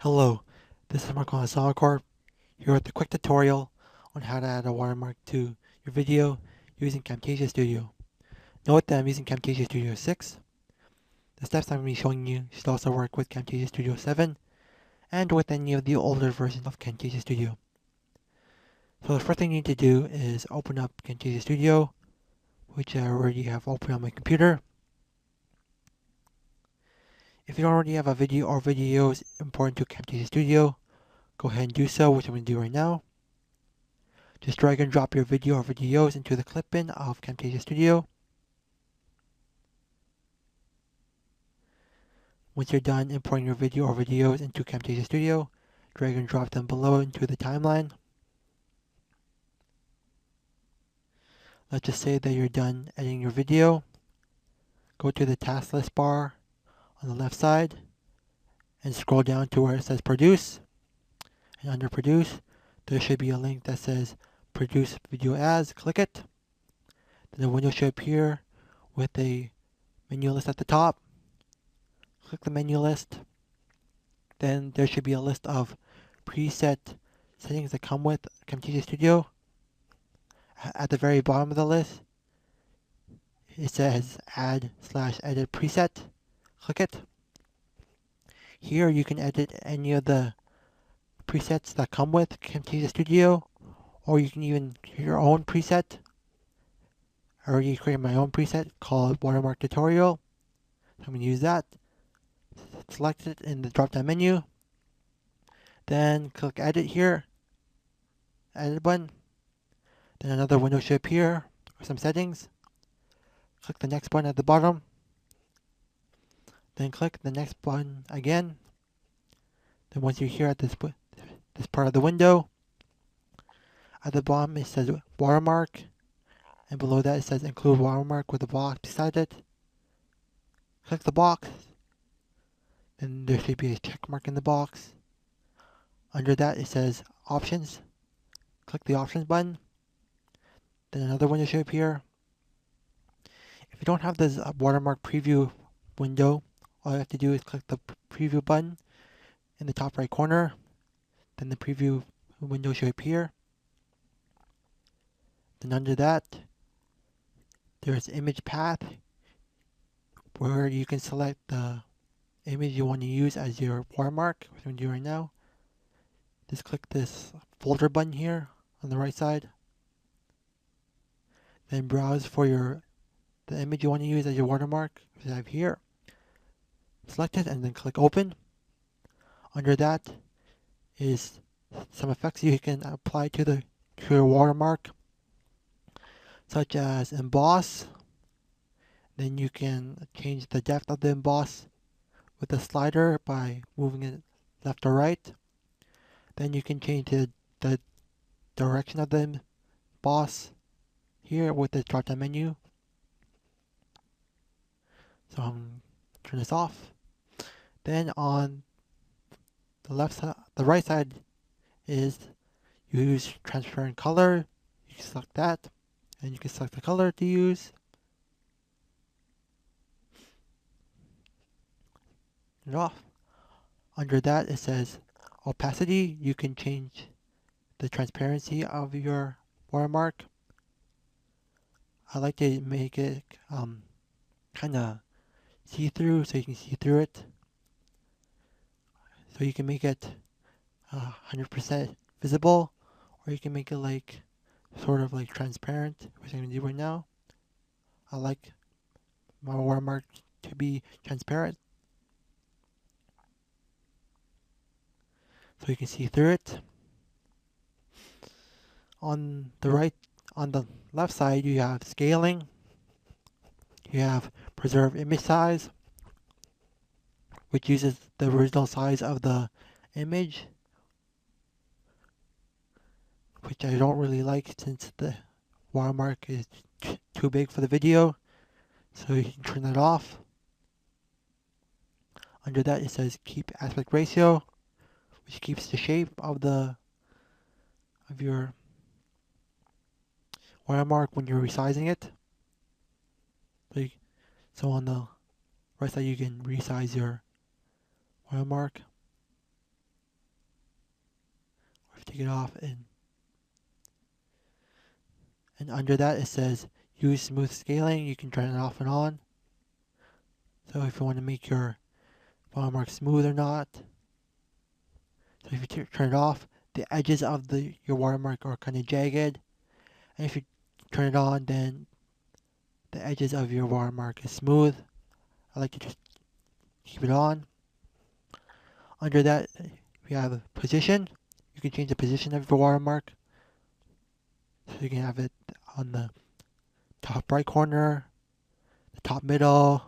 Hello, this is Mark on Sonicorp here with a quick tutorial on how to add a watermark to your video using Camtasia Studio. Note that I'm using Camtasia Studio 6. The steps I'm going to be showing you should also work with Camtasia Studio 7 and with any of the older versions of Camtasia Studio. So the first thing you need to do is open up Camtasia Studio, which I already have open on my computer. If you don't already have a video or videos imported to Camtasia Studio, go ahead and do so, which I'm going to do right now. Just drag and drop your video or videos into the clip bin of Camtasia Studio. Once you're done importing your video or videos into Camtasia Studio, drag and drop them below into the timeline. Let's just say that you're done editing your video. Go to the task list bar on the left side and scroll down to where it says Produce. And under Produce, there should be a link that says Produce Video As. Click it. Then the window should appear with a menu list at the top. Click the menu list. Then there should be a list of preset settings that come with Camtasia Studio. At the very bottom of the list, it says Add/Edit Preset. Click it. Here you can edit any of the presets that come with Camtasia Studio, or you can even create your own preset. I already created my own preset called Watermark Tutorial. So I'm going to use that. Select it in the drop-down menu. Then click Edit here. Edit button. Then another window should appear with some settings. Click the next button at the bottom. Then click the next button again. Then once you're here at this part of the window, at the bottom it says Watermark, and below that it says Include Watermark with a box beside it. Click the box. Then there should be a check mark in the box. Under that it says Options. Click the Options button. Then another window should appear. If you don't have this watermark preview window, all you have to do is click the preview button in the top right corner. Then the preview window should appear. Then under that, there's image path, where you can select the image you want to use as your watermark, which I'm going to do right now. Just click this folder button here on the right side. Then browse for the image you want to use as your watermark, which I have here. Select it and then click Open. Under that is some effects you can apply to your watermark, such as emboss. Then you can change the depth of the emboss with the slider by moving it left or right. Then you can change the direction of the emboss here with the drop down menu. So I'm turn this off. Then on the right side is use transparent color. You can select that, and you can select the color to use. Turn it off. Under that it says opacity. You can change the transparency of your watermark. I like to make it kind of see-through, so you can see through it. So you can make it 100% visible, or you can make it like sort of like transparent, which I'm going to do right now. I like my watermark to be transparent, so you can see through it. On the left side, you have scaling. You have preserve image size, which uses the original size of the image, which I don't really like since the watermark is too big for the video, so you can turn that off. Under that it says keep aspect ratio, which keeps the shape of your watermark when you're resizing it. So on the right side you can resize your watermark. take it off, and under that it says use smooth scaling. You can turn it off and on. So if you want to make your watermark smooth or not. So if you turn it off, the edges of your watermark are kind of jagged. And if you turn it on, then the edges of your watermark is smooth. I like to just keep it on. Under that, we have position. You can change the position of your watermark. So you can have it on the top right corner, the top middle,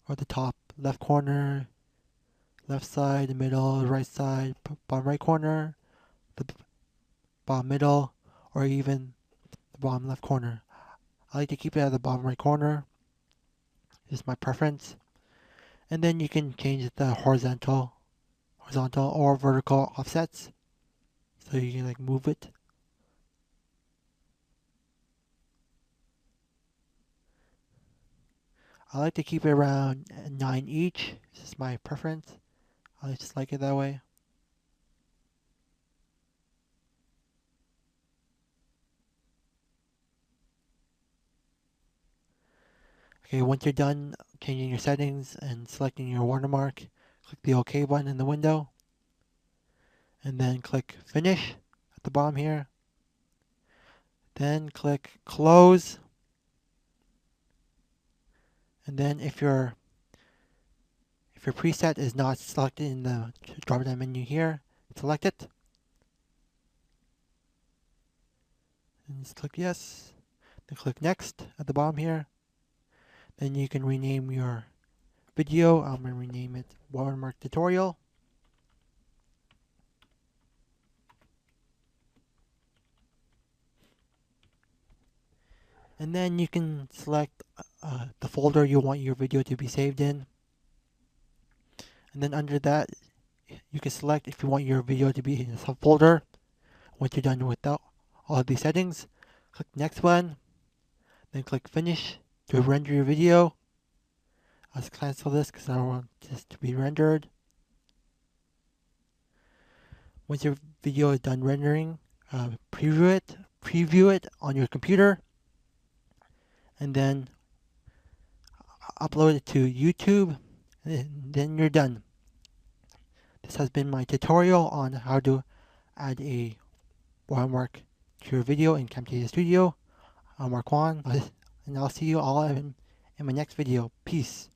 or the top left corner, left side, the middle, right side, bottom right corner, the bottom middle, or even the bottom left corner. I like to keep it at the bottom right corner. This is my preference. And then you can change the horizontal or vertical offsets. So you can like move it. I like to keep it around 9 each. This is my preference. I just like it that way. Okay, once you're done changing your settings and selecting your watermark, click the OK button in the window. And then click Finish at the bottom here. Then click Close. And then if your preset is not selected in the drop-down menu here, select it. And just click Yes. Then click Next at the bottom here. Then you can rename your video. I'm going to rename it Watermark Tutorial. And then you can select the folder you want your video to be saved in. And then under that, you can select if you want your video to be in a subfolder. Once you're done with all of these settings, click next one. Then click Finish to render your video. I'll just cancel this because I don't want this to be rendered. Once your video is done rendering, preview it on your computer, and then upload it to YouTube, and then you're done. This has been my tutorial on how to add a watermark to your video in Camtasia Studio. I'm Mark Juan, and I'll see you all in my next video. Peace.